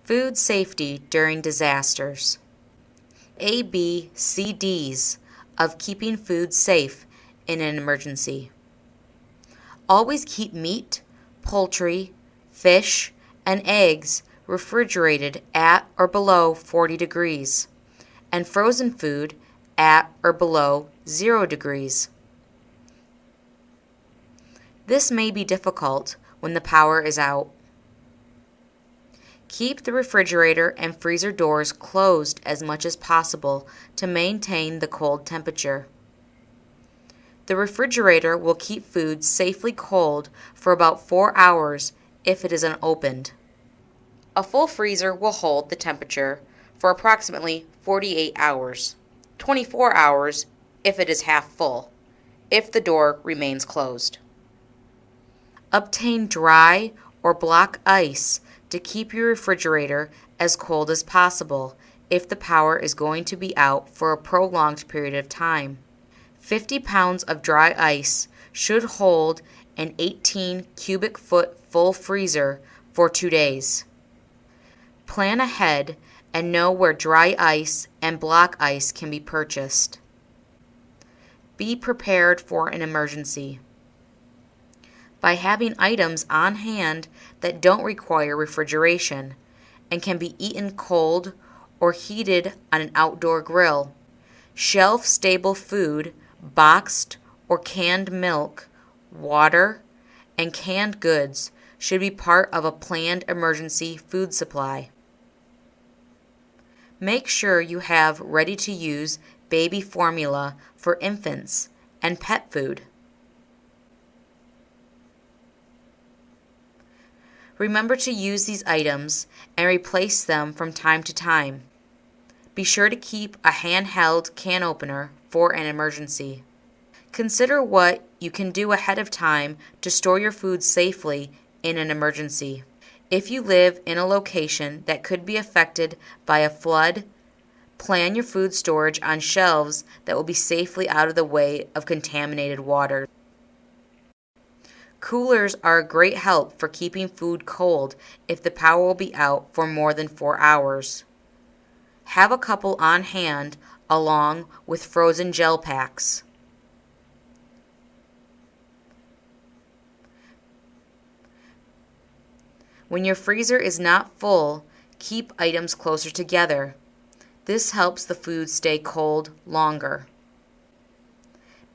Food safety during disasters. A, B, C, D's of keeping food safe in an emergency. Always keep meat, poultry, fish, and eggs refrigerated at or below 40 degrees, and frozen food at or below 0 degrees. This may be difficult when the power is out. Keep the refrigerator and freezer doors closed as much as possible to maintain the cold temperature. The refrigerator will keep food safely cold for about 4 hours if it is unopened. A full freezer will hold the temperature for approximately 48 hours, 24 hours if it is half full, if the door remains closed. Obtain dry or block ice to keep your refrigerator as cold as possible if the power is going to be out for a prolonged period of time. 50 pounds of dry ice should hold an 18 cubic foot full freezer for 2 days. Plan ahead and know where dry ice and block ice can be purchased. Be prepared for an emergency. By having items on hand that don't require refrigeration and can be eaten cold or heated on an outdoor grill. Shelf-stable food, boxed or canned milk, water, and canned goods should be part of a planned emergency food supply. Make sure you have ready-to-use baby formula for infants and pet food. Remember to use these items and replace them from time to time. Be sure to keep a handheld can opener for an emergency. Consider what you can do ahead of time to store your food safely in an emergency. If you live in a location that could be affected by a flood, plan your food storage on shelves that will be safely out of the way of contaminated water. Coolers are a great help for keeping food cold if the power will be out for more than 4 hours. Have a couple on hand along with frozen gel packs. When your freezer is not full, keep items closer together. This helps the food stay cold longer.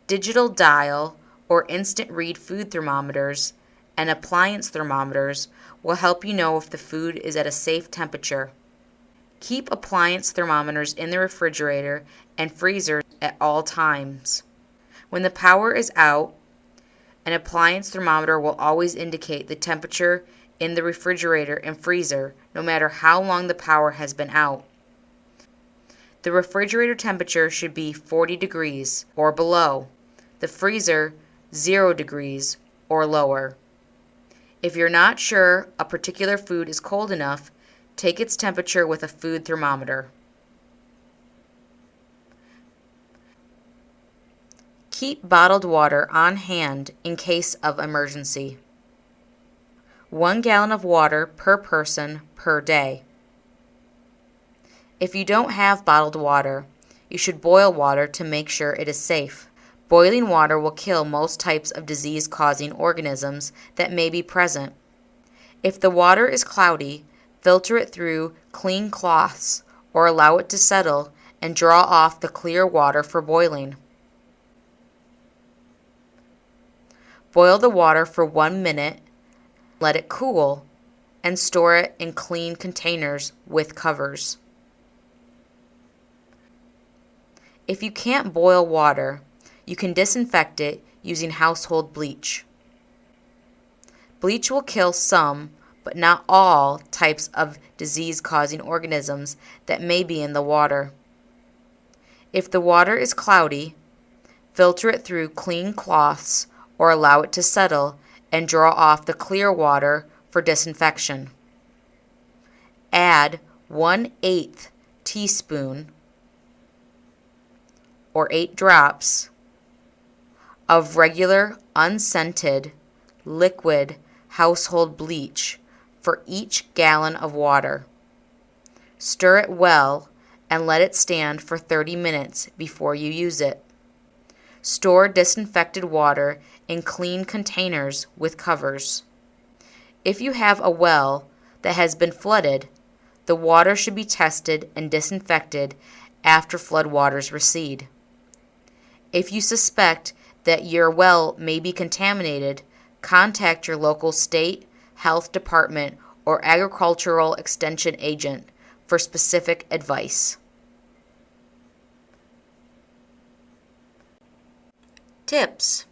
Digital dial or instant read food thermometers and appliance thermometers will help you know if the food is at a safe temperature. Keep appliance thermometers in the refrigerator and freezer at all times. When the power is out, an appliance thermometer will always indicate the temperature in the refrigerator and freezer, no matter how long the power has been out. The refrigerator temperature should be 40 degrees or below. The freezer 0 degrees or lower. If you're not sure a particular food is cold enough, take its temperature with a food thermometer. Keep bottled water on hand in case of emergency. 1 gallon of water per person per day. If you don't have bottled water, you should boil water to make sure it is safe. Boiling water will kill most types of disease-causing organisms that may be present. If the water is cloudy, filter it through clean cloths or allow it to settle and draw off the clear water for boiling. Boil the water for 1 minute, let it cool, and store it in clean containers with covers. If you can't boil water, you can disinfect it using household bleach. Bleach will kill some, but not all, types of disease-causing organisms that may be in the water. If the water is cloudy, filter it through clean cloths or allow it to settle and draw off the clear water for disinfection. Add 1/8 teaspoon or 8 drops of regular unscented liquid household bleach for each gallon of water. Stir it well and let it stand for 30 minutes before you use it. Store disinfected water in clean containers with covers. If you have a well that has been flooded, the water should be tested and disinfected after flood waters recede. If you suspect that your well may be contaminated, contact your local state health department or agricultural extension agent for specific advice. Tips: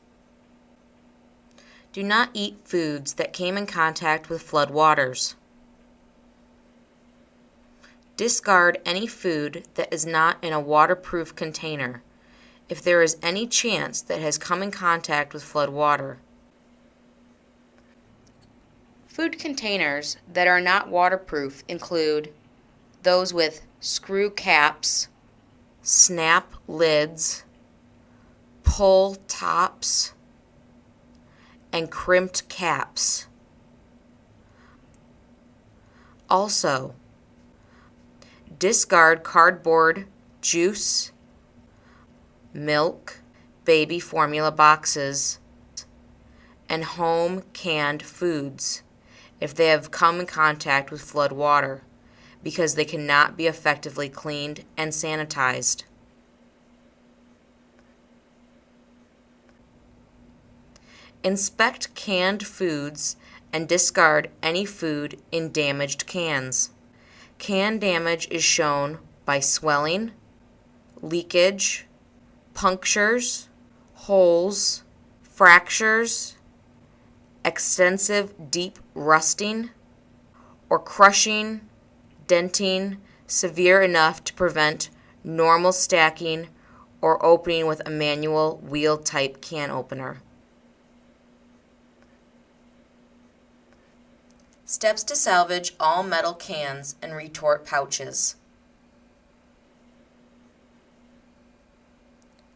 do not eat foods that came in contact with flood waters. Discard any food that is not in a waterproof container if there is any chance that it has come in contact with flood water. Food containers that are not waterproof include those with screw caps, snap lids, pull tops, and crimped caps. Also, discard cardboard juice, milk, baby formula boxes, and home canned foods if they have come in contact with flood water, because they cannot be effectively cleaned and sanitized. Inspect canned foods and discard any food in damaged cans. Can damage is shown by swelling, leakage, punctures, holes, fractures, extensive deep rusting, or crushing, denting severe enough to prevent normal stacking or opening with a manual wheel-type can opener. Steps to salvage all metal cans and retort pouches.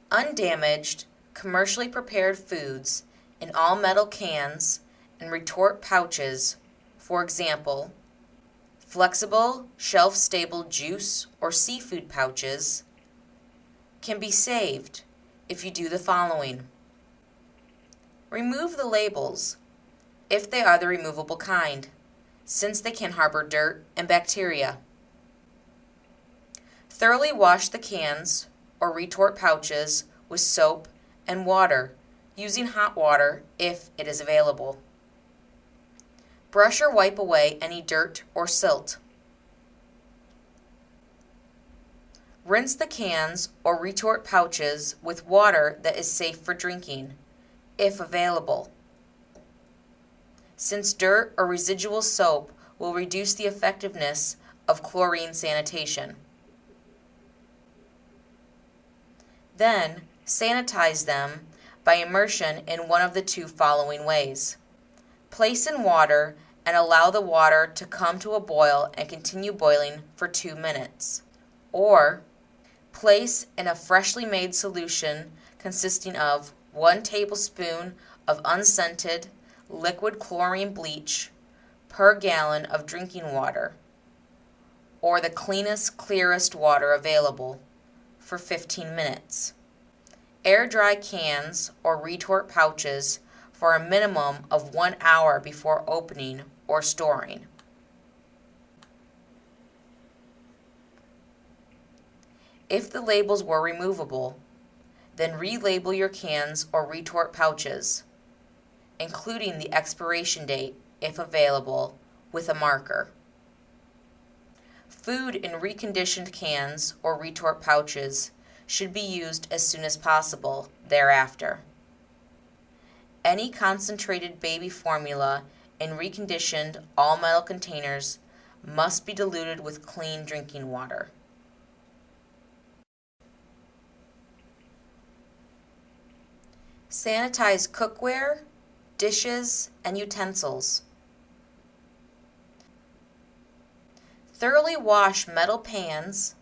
Undamaged, commercially prepared foods in all metal cans and retort pouches, for example, flexible, shelf-stable juice or seafood pouches, can be saved if you do the following. Remove the labels, if they are the removable kind, since they can harbor dirt and bacteria. Thoroughly wash the cans or retort pouches with soap and water, using hot water if it is available. Brush or wipe away any dirt or silt. Rinse the cans or retort pouches with water that is safe for drinking, if available, since dirt or residual soap will reduce the effectiveness of chlorine sanitation. Then, sanitize them by immersion in one of the two following ways. Place in water and allow the water to come to a boil and continue boiling for 2 minutes. Or, place in a freshly made solution consisting of 1 tablespoon of unscented liquid chlorine bleach per gallon of drinking water, or the cleanest, clearest water available, for 15 minutes. Air dry cans or retort pouches for a minimum of 1 hour before opening or storing. If the labels were removable, then relabel your cans or retort pouches, including the expiration date, if available, with a marker. Food in reconditioned cans or retort pouches should be used as soon as possible thereafter. Any concentrated baby formula in reconditioned all-metal containers must be diluted with clean drinking water. Sanitize cookware, dishes, and utensils. Thoroughly wash metal pans,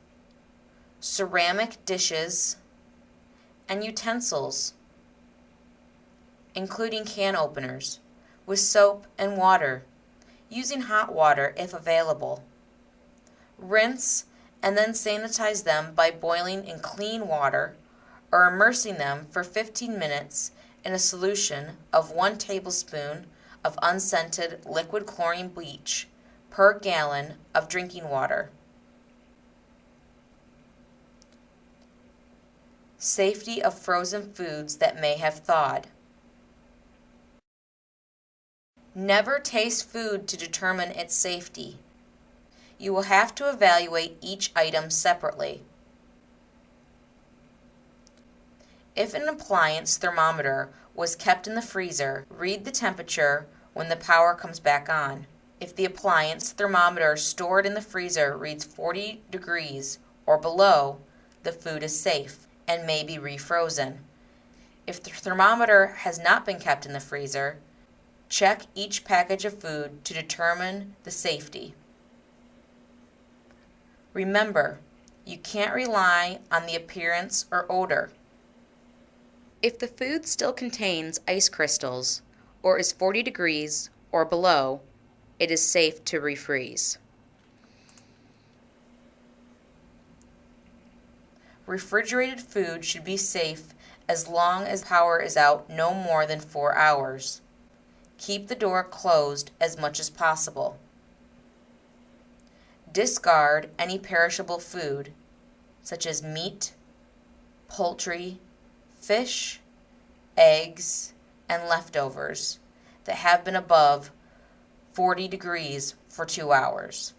ceramic dishes, and utensils, including can openers, with soap and water, using hot water if available. Rinse and then sanitize them by boiling in clean water or immersing them for 15 minutes in a solution of 1 tablespoon of unscented liquid chlorine bleach per gallon of drinking water. Safety of frozen foods that may have thawed. Never taste food to determine its safety. You will have to evaluate each item separately. If an appliance thermometer was kept in the freezer, read the temperature when the power comes back on. If the appliance thermometer stored in the freezer reads 40 degrees or below, the food is safe and may be refrozen. If the thermometer has not been kept in the freezer, check each package of food to determine the safety. Remember, you can't rely on the appearance or odor. If the food still contains ice crystals or is 40 degrees or below, it is safe to refreeze. Refrigerated food should be safe as long as power is out no more than 4 hours. Keep the door closed as much as possible. Discard any perishable food, such as meat, poultry, fish, eggs, and leftovers that have been above 40 degrees for 2 hours.